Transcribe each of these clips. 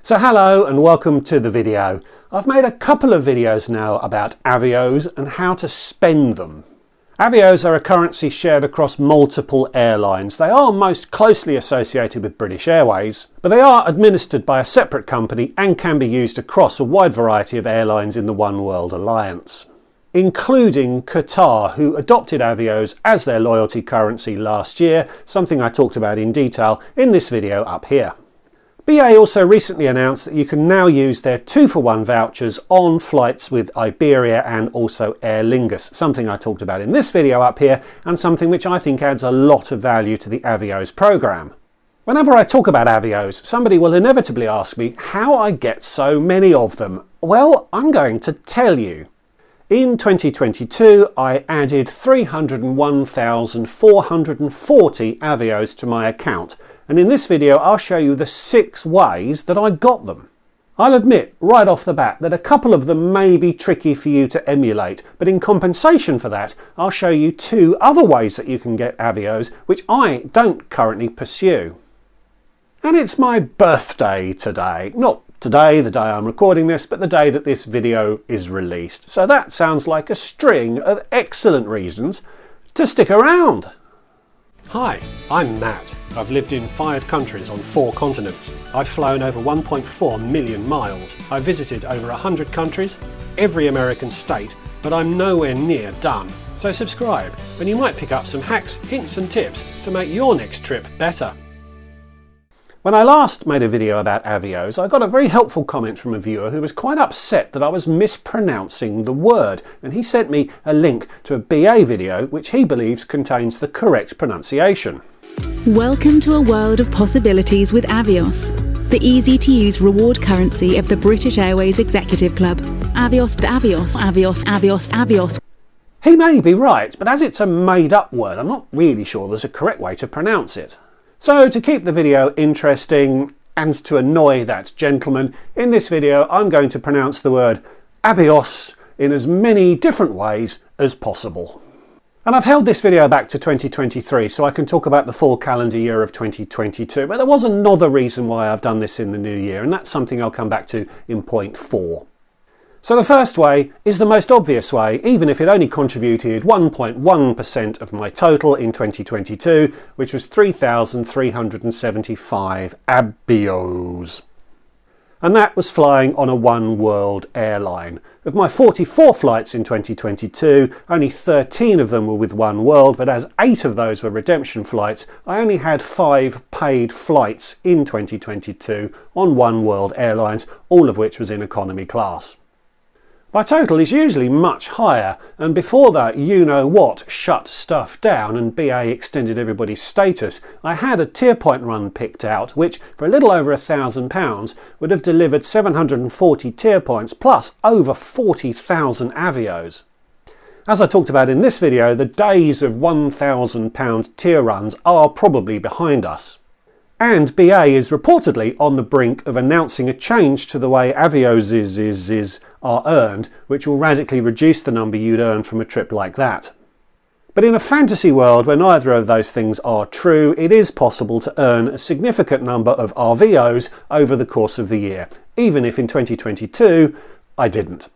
So hello and welcome to the video. I've made a couple of videos now about Avios and how to spend them. Avios are a currency shared across multiple airlines. They are most closely associated with British Airways, but they are administered by a separate company and can be used across a wide variety of airlines in the One World Alliance, including Qatar, who adopted Avios as their loyalty currency last year, something I talked about in detail in this video up here. BA also recently announced that you can now use their 2-for-1 vouchers on flights with Iberia and also Aer Lingus, something I talked about in this video up here and something which I think adds a lot of value to the Avios programme. Whenever I talk about Avios, somebody will inevitably ask me how I get so many of them. Well, I'm going to tell you. In 2022, I added 301,440 Avios to my account. And in this video I'll show you the 6 ways that I got them. I'll admit right off the bat that a couple of them may be tricky for you to emulate, but in compensation for that I'll show you 2 other ways that you can get Avios which I don't currently pursue. And it's my birthday today. Not today, the day I'm recording this, but the day that this video is released. So that sounds like a string of excellent reasons to stick around. Hi, I'm Matt. I've lived in 5 countries on 4 continents. I've flown over 1.4 million miles. I've visited over 100 countries, every American state, but I'm nowhere near done. So subscribe and you might pick up some hacks, hints and tips to make your next trip better. When I last made a video about Avios, I got a very helpful comment from a viewer who was quite upset that I was mispronouncing the word, and he sent me a link to a BA video which he believes contains the correct pronunciation. Welcome to a world of possibilities with Avios, the easy-to-use reward currency of the British Airways Executive Club. Avios, Avios, Avios, Avios, Avios. He may be right, but as it's a made-up word, I'm not really sure there's a correct way to pronounce it. So to keep the video interesting and to annoy that gentleman, in this video I'm going to pronounce the word Avios in as many different ways as possible. And I've held this video back to 2023 so I can talk about the full calendar year of 2022, but there was another reason why I've done this in the new year, and that's something I'll come back to in point 4. So the first way is the most obvious way, even if it only contributed 1.1% of my total in 2022, which was 3,375 Avios. And that was flying on a One World airline. Of my 44 flights in 2022, only 13 of them were with One World, but as 8 of those were redemption flights, I only had 5 paid flights in 2022 on One World airlines, all of which was in economy class. My total is usually much higher, and before that you-know-what shut stuff down and BA extended everybody's status, I had a tier point run picked out which, for a little over £1,000, would have delivered 740 tier points plus over 40,000 Avios. As I talked about in this video, the days of £1,000 tier runs are probably behind us. And BA is reportedly on the brink of announcing a change to the way Avios are earned, which will radically reduce the number you'd earn from a trip like that. But in a fantasy world where neither of those things are true, it is possible to earn a significant number of RVOs over the course of the year, even if in 2022 I didn't.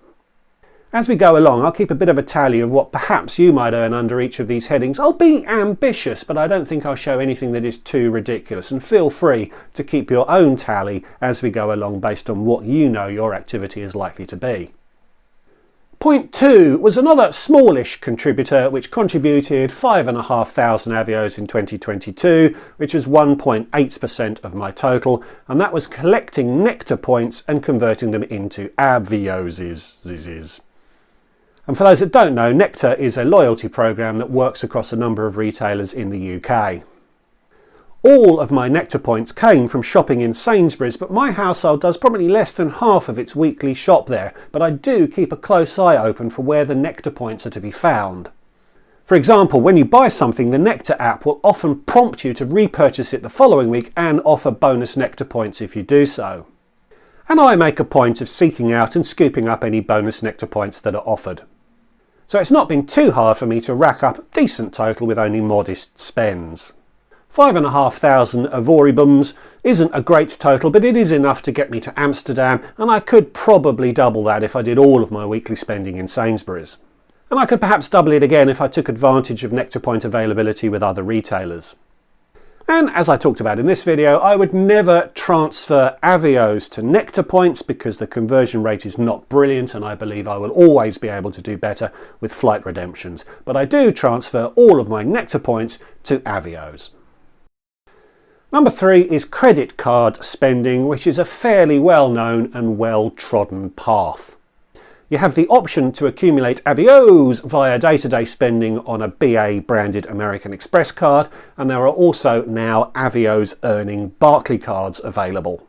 As we go along, I'll keep a bit of a tally of what perhaps you might earn under each of these headings. I'll be ambitious, but I don't think I'll show anything that is too ridiculous, and feel free to keep your own tally as we go along based on what you know your activity is likely to be. Point 2 was another smallish contributor which contributed 5,500 Avios in 2022, which was 1.8% of my total, and that was collecting Nectar points and converting them into Avios. And for those that don't know, Nectar is a loyalty program that works across a number of retailers in the UK. All of my Nectar points came from shopping in Sainsbury's, but my household does probably less than half of its weekly shop there, but I do keep a close eye open for where the Nectar points are to be found. For example, when you buy something, the Nectar app will often prompt you to repurchase it the following week and offer bonus Nectar points if you do so. And I make a point of seeking out and scooping up any bonus Nectar points that are offered. So it's not been too hard for me to rack up a decent total with only modest spends. 5,500 Avoribums isn't a great total, but it is enough to get me to Amsterdam, and I could probably double that if I did all of my weekly spending in Sainsbury's. And I could perhaps double it again if I took advantage of Nectar point availability with other retailers. And as I talked about in this video, I would never transfer Avios to Nectar points because the conversion rate is not brilliant, and I believe I will always be able to do better with flight redemptions. But I do transfer all of my Nectar points to Avios. Number 3 is credit card spending, which is a fairly well-known and well-trodden path. You have the option to accumulate Avios via day-to-day spending on a BA branded American Express card, and there are also now Avios earning Barclays cards available.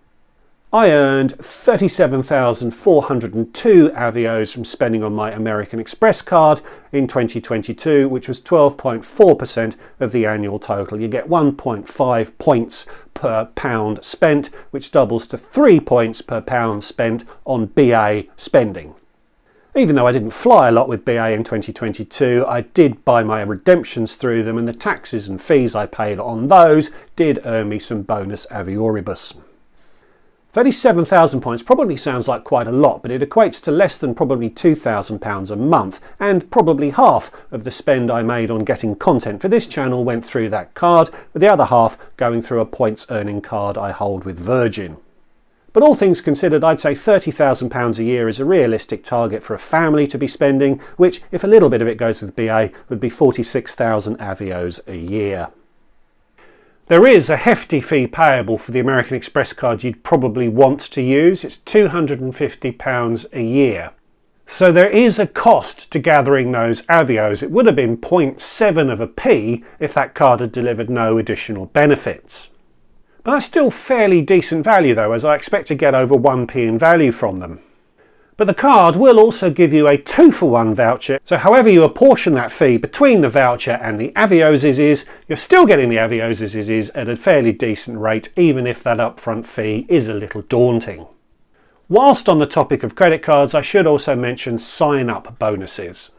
I earned 37,402 Avios from spending on my American Express card in 2022, which was 12.4% of the annual total. You get 1.5 points per pound spent, which doubles to 3 points per pound spent on BA spending. Even though I didn't fly a lot with BA in 2022, I did buy my redemptions through them, and the taxes and fees I paid on those did earn me some bonus avioribus. 37,000 points probably sounds like quite a lot, but it equates to less than probably £2,000 a month, and probably half of the spend I made on getting content for this channel went through that card, with the other half going through a points earning card I hold with Virgin. But all things considered, I'd say £30,000 a year is a realistic target for a family to be spending, which, if a little bit of it goes with BA, would be 46,000 Avios a year. There is a hefty fee payable for the American Express card you'd probably want to use. It's £250 a year. So there is a cost to gathering those Avios. It would have been 0.7 of a p if that card had delivered no additional benefits. But that's still fairly decent value though, as I expect to get over 1p in value from them. But the card will also give you a 2-for-1 voucher, so however you apportion that fee between the voucher and the Avios, you're still getting the Avios at a fairly decent rate, even if that upfront fee is a little daunting. Whilst on the topic of credit cards, I should also mention sign-up bonuses.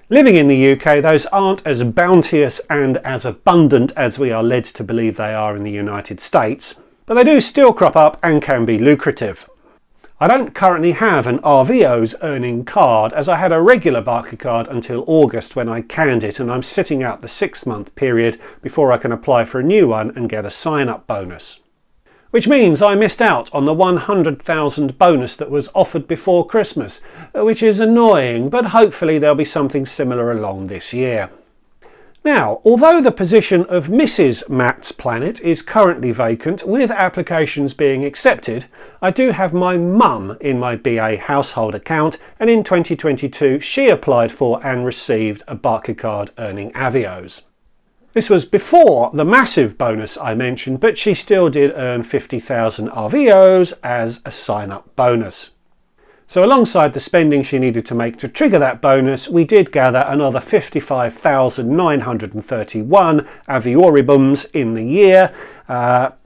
Living in the UK, those aren't as bounteous and as abundant as we are led to believe they are in the United States, but they do still crop up and can be lucrative. I don't currently have an Avios earning card, as I had a regular Barclays card until August when I canned it, and I'm sitting out the 6-month period before I can apply for a new one and get a sign-up bonus. Which means I missed out on the 100,000 bonus that was offered before Christmas, which is annoying, but hopefully there'll be something similar along this year. Now, although the position of Mrs. Matt's Planet is currently vacant, with applications being accepted, I do have my mum in my BA household account, and in 2022 she applied for and received a Barclays card earning Avios. This was before the massive bonus I mentioned, but she still did earn 50,000 Avios as a sign-up bonus. So alongside the spending she needed to make to trigger that bonus, we did gather another 55,931 Avioribums in the year,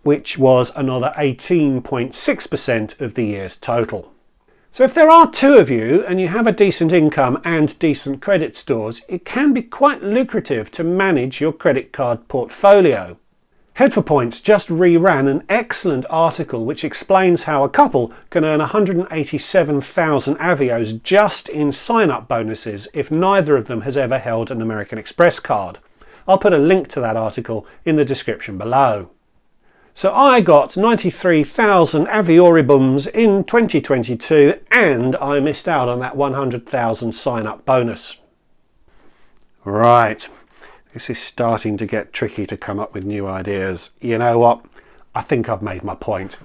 which was another 18.6% of the year's total. So if there are 2 of you and you have a decent income and decent credit scores, it can be quite lucrative to manage your credit card portfolio. Head for Points just reran an excellent article which explains how a couple can earn 187,000 Avios just in sign-up bonuses if neither of them has ever held an American Express card. I'll put a link to that article in the description below. So I got 93,000 Avioribums in 2022 and I missed out on that 100,000 sign-up bonus. Right, this is starting to get tricky to come up with new ideas. You know what? I think I've made my point.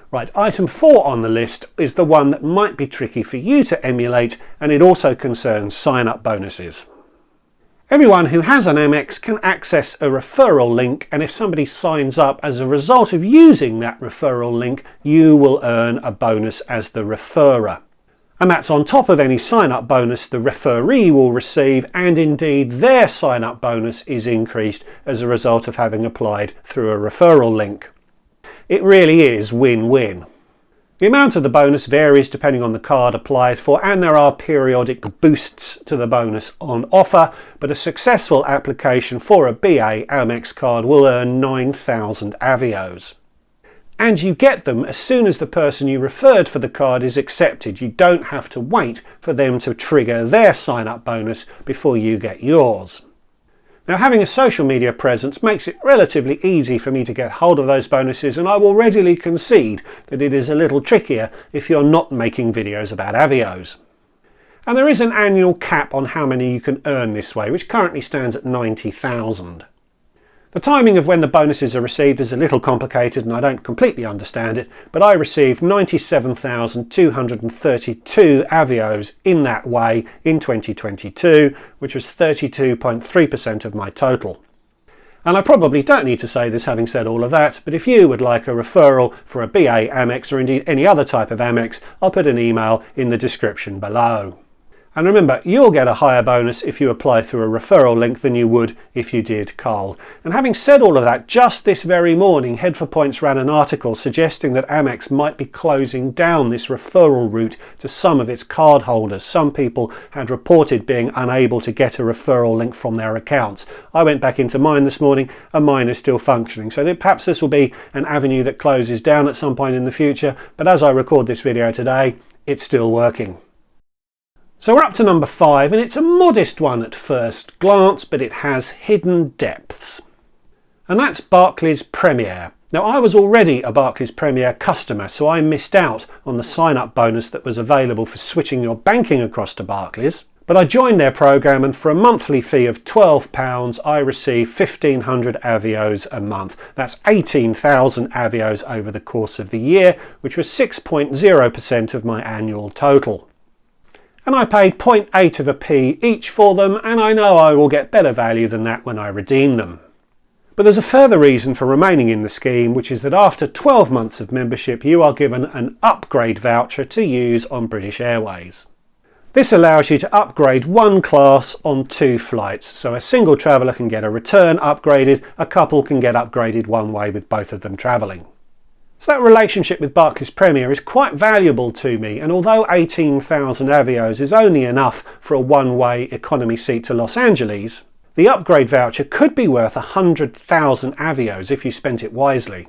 Right, item 4 on the list is the one that might be tricky for you to emulate, and it also concerns sign-up bonuses. Everyone who has an Amex can access a referral link, and if somebody signs up as a result of using that referral link, you will earn a bonus as the referrer. And that's on top of any sign-up bonus the referee will receive, and indeed their sign-up bonus is increased as a result of having applied through a referral link. It really is win-win. The amount of the bonus varies depending on the card applied for, and there are periodic boosts to the bonus on offer, but a successful application for a BA Amex card will earn 9,000 Avios. And you get them as soon as the person you referred for the card is accepted. You don't have to wait for them to trigger their sign-up bonus before you get yours. Now, having a social media presence makes it relatively easy for me to get hold of those bonuses, and I will readily concede that it is a little trickier if you're not making videos about Avios. And there is an annual cap on how many you can earn this way, which currently stands at 90,000. The timing of when the bonuses are received is a little complicated and I don't completely understand it, but I received 97,232 Avios in that way in 2022, which was 32.3% of my total. And I probably don't need to say this having said all of that, but if you would like a referral for a BA Amex or indeed any other type of Amex, I'll put an email in the description below. And remember, you'll get a higher bonus if you apply through a referral link than you would if you did cold. And having said all of that, just this very morning, Head for Points ran an article suggesting that Amex might be closing down this referral route to some of its card holders. Some people had reported being unable to get a referral link from their accounts. I went back into mine this morning and mine is still functioning. So perhaps this will be an avenue that closes down at some point in the future. But as I record this video today, it's still working. So we're up to number 5, and it's a modest one at first glance, but it has hidden depths. And that's Barclays Premier. Now, I was already a Barclays Premier customer, so I missed out on the sign-up bonus that was available for switching your banking across to Barclays. But I joined their programme, and for a monthly fee of £12, I receive 1,500 Avios a month. That's 18,000 Avios over the course of the year, which was 6.0% of my annual total. And I paid 0.8 of a p each for them, and I know I will get better value than that when I redeem them. But there's a further reason for remaining in the scheme, which is that after 12 months of membership you are given an upgrade voucher to use on British Airways. This allows you to upgrade one class on 2 flights, so a single traveller can get a return upgraded, a couple can get upgraded one way with both of them travelling. So that relationship with Barclays Premier is quite valuable to me, and although 18,000 Avios is only enough for a one-way economy seat to Los Angeles, the upgrade voucher could be worth 100,000 Avios if you spent it wisely.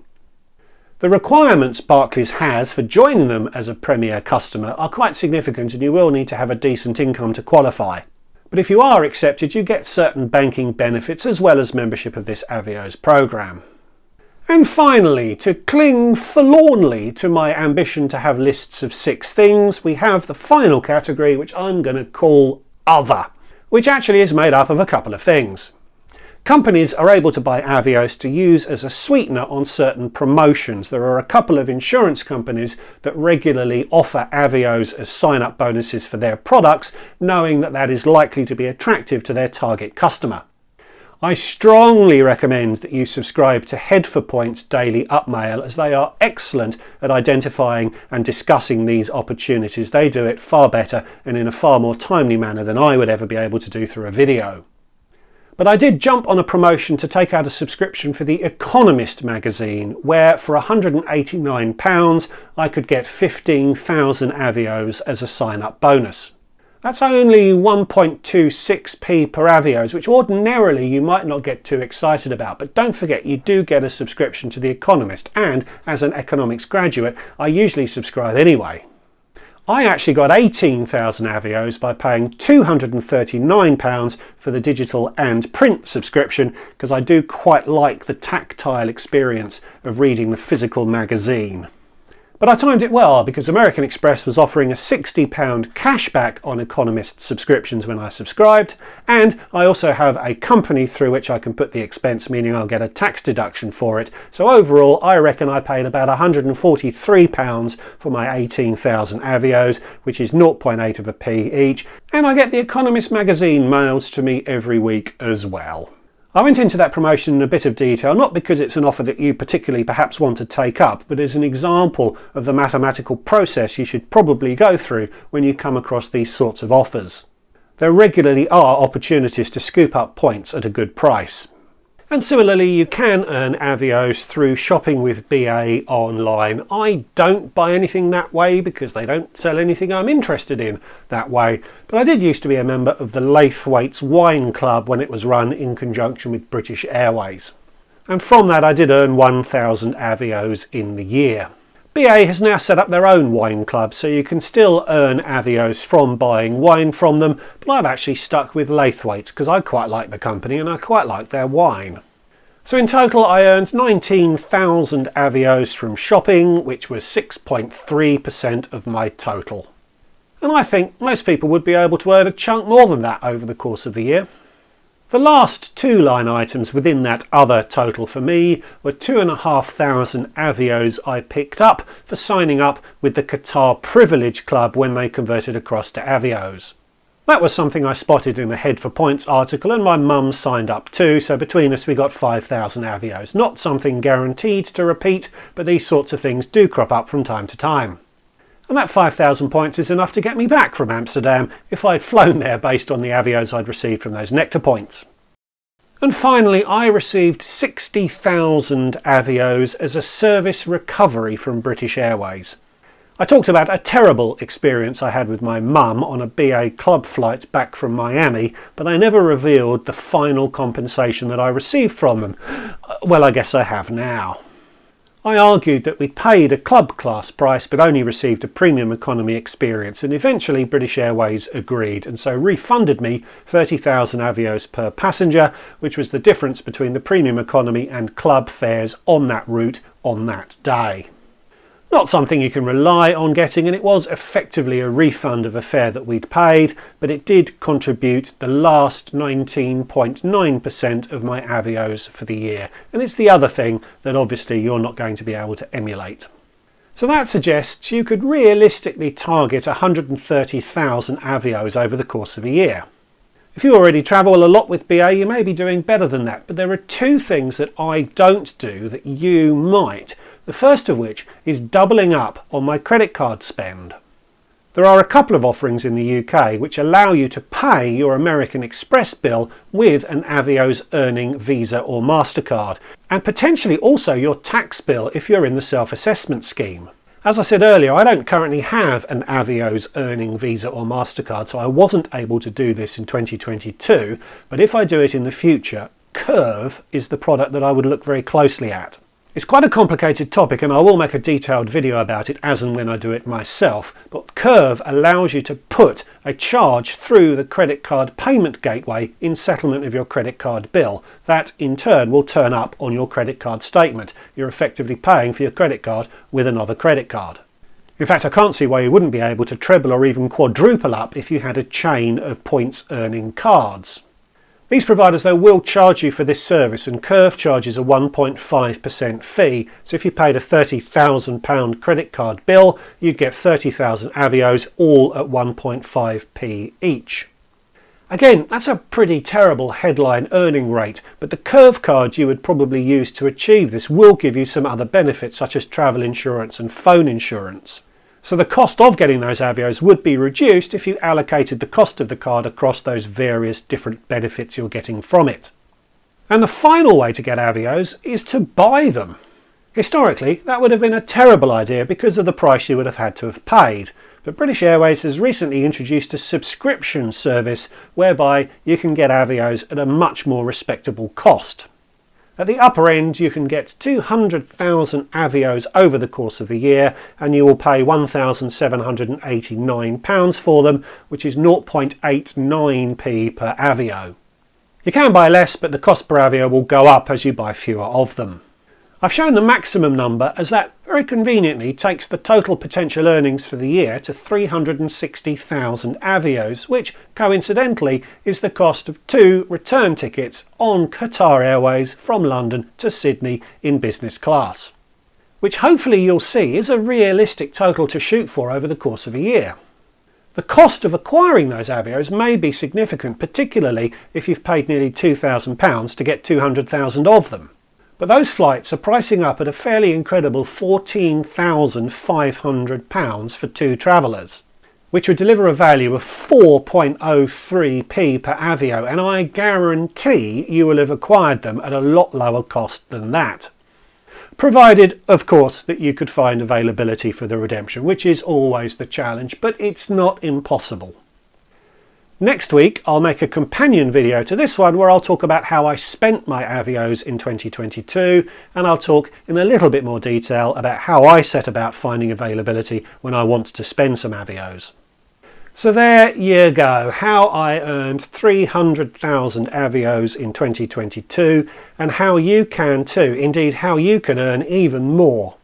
The requirements Barclays has for joining them as a Premier customer are quite significant, and you will need to have a decent income to qualify. But if you are accepted, you get certain banking benefits as well as membership of this Avios programme. And finally, to cling forlornly to my ambition to have lists of 6 things, we have the final category, which I'm going to call Other, which actually is made up of a couple of things. Companies are able to buy Avios to use as a sweetener on certain promotions. There are a couple of insurance companies that regularly offer Avios as sign-up bonuses for their products, knowing that that is likely to be attractive to their target customer. I strongly recommend that you subscribe to Head for Points Daily Upmail, as they are excellent at identifying and discussing these opportunities. They do it far better and in a far more timely manner than I would ever be able to do through a video. But I did jump on a promotion to take out a subscription for The Economist magazine, where for £189 I could get 15,000 Avios as a sign-up bonus. That's only 1.26p per Avios, which ordinarily you might not get too excited about. But don't forget, you do get a subscription to The Economist, and as an economics graduate, I usually subscribe anyway. I actually got 18,000 Avios by paying £239 for the digital and print subscription, because I do quite like the tactile experience of reading the physical magazine. But I timed it well, because American Express was offering a £60 cashback on Economist subscriptions when I subscribed, and I also have a company through which I can put the expense, meaning I'll get a tax deduction for it. So overall, I reckon I paid about £143 for my 18,000 Avios, which is 0.8 of a p each, and I get the Economist magazine mailed to me every week as well. I went into that promotion in a bit of detail, not because it's an offer that you particularly perhaps want to take up, but as an example of the mathematical process you should probably go through when you come across these sorts of offers. There regularly are opportunities to scoop up points at a good price. And similarly, you can earn Avios through shopping with BA online. I don't buy anything that way because they don't sell anything I'm interested in that way. But I did used to be a member of the Laithwaite's Wine Club when it was run in conjunction with British Airways. And from that I did earn 1,000 Avios in the year. BA has now set up their own wine club, so you can still earn Avios from buying wine from them, but I've actually stuck with Laithwaite's because I quite like the company and I quite like their wine. So in total I earned 19,000 Avios from shopping, which was 6.3% of my total. And I think most people would be able to earn a chunk more than that over the course of the year. The last two line items within that other total for me were 2,500 Avios I picked up for signing up with the Qatar Privilege Club when they converted across to Avios. That was something I spotted in the Head for Points article and my mum signed up too, so between us we got 5,000 Avios. Not something guaranteed to repeat, but these sorts of things do crop up from time to time. And that 5,000 points is enough to get me back from Amsterdam if I'd flown there based on the Avios I'd received from those Nectar points. And finally, I received 60,000 Avios as a service recovery from British Airways. I talked about a terrible experience I had with my mum on a BA club flight back from Miami, but I never revealed the final compensation that I received from them. Well, I guess I have now. I argued that we paid a club class price but only received a premium economy experience, and eventually British Airways agreed and so refunded me 30,000 Avios per passenger, which was the difference between the premium economy and club fares on that route on that day. Not something you can rely on getting, and it was effectively a refund of a fare that we'd paid, but it did contribute the last 19.9% of my Avios for the year. And it's the other thing that obviously you're not going to be able to emulate. So that suggests you could realistically target 130,000 Avios over the course of a year. If you already travel a lot with BA, you may be doing better than that, but there are two things that I don't do that you might. The first of which is doubling up on my credit card spend. There are a couple of offerings in the UK which allow you to pay your American Express bill with an Avios earning Visa or MasterCard, and potentially also your tax bill if you're in the self-assessment scheme. As I said earlier, I don't currently have an Avios earning Visa or MasterCard, so I wasn't able to do this in 2022, but if I do it in the future, Curve is the product that I would look very closely at. It's quite a complicated topic and I will make a detailed video about it as and when I do it myself, but Curve allows you to put a charge through the credit card payment gateway in settlement of your credit card bill. That in turn will turn up on your credit card statement. You're effectively paying for your credit card with another credit card. In fact, I can't see why you wouldn't be able to treble or even quadruple up if you had a chain of points earning cards. These providers though will charge you for this service, and Curve charges a 1.5% fee, so if you paid a £30,000 credit card bill you'd get 30,000 Avios all at 1.5p each. Again, that's a pretty terrible headline earning rate, but the Curve card you would probably use to achieve this will give you some other benefits such as travel insurance and phone insurance. So the cost of getting those Avios would be reduced if you allocated the cost of the card across those various different benefits you're getting from it. And the final way to get Avios is to buy them. Historically, that would have been a terrible idea because of the price you would have had to have paid. But British Airways has recently introduced a subscription service whereby you can get Avios at a much more respectable cost. At the upper end you can get 200,000 Avios over the course of the year and you will pay £1,789 for them, which is 0.89p per Avio. You can buy less, but the cost per Avio will go up as you buy fewer of them. I've shown the maximum number as that very conveniently takes the total potential earnings for the year to 360,000 Avios, which coincidentally is the cost of 2 return tickets on Qatar Airways from London to Sydney in business class. Which hopefully you'll see is a realistic total to shoot for over the course of a year. The cost of acquiring those Avios may be significant, particularly if you've paid nearly £2,000 to get 200,000 of them. But those flights are pricing up at a fairly incredible £14,500 for 2 travellers. which would deliver a value of 4.03p per Avio, and I guarantee you will have acquired them at a lot lower cost than that. Provided, of course, that you could find availability for the redemption, which is always the challenge, but it's not impossible. Next week, I'll make a companion video to this one where I'll talk about how I spent my Avios in 2022, and I'll talk in a little bit more detail about how I set about finding availability when I want to spend some Avios. So there you go, how I earned 300,000 Avios in 2022, and how you can too, indeed how you can earn even more.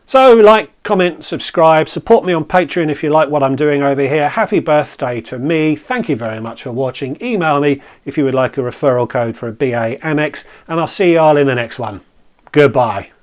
So like, comment, subscribe, support me on Patreon if you like what I'm doing over here. Happy birthday to me. Thank you very much for watching. Email me if you would like a referral code for a BA Amex, and I'll see you all in the next one. Goodbye.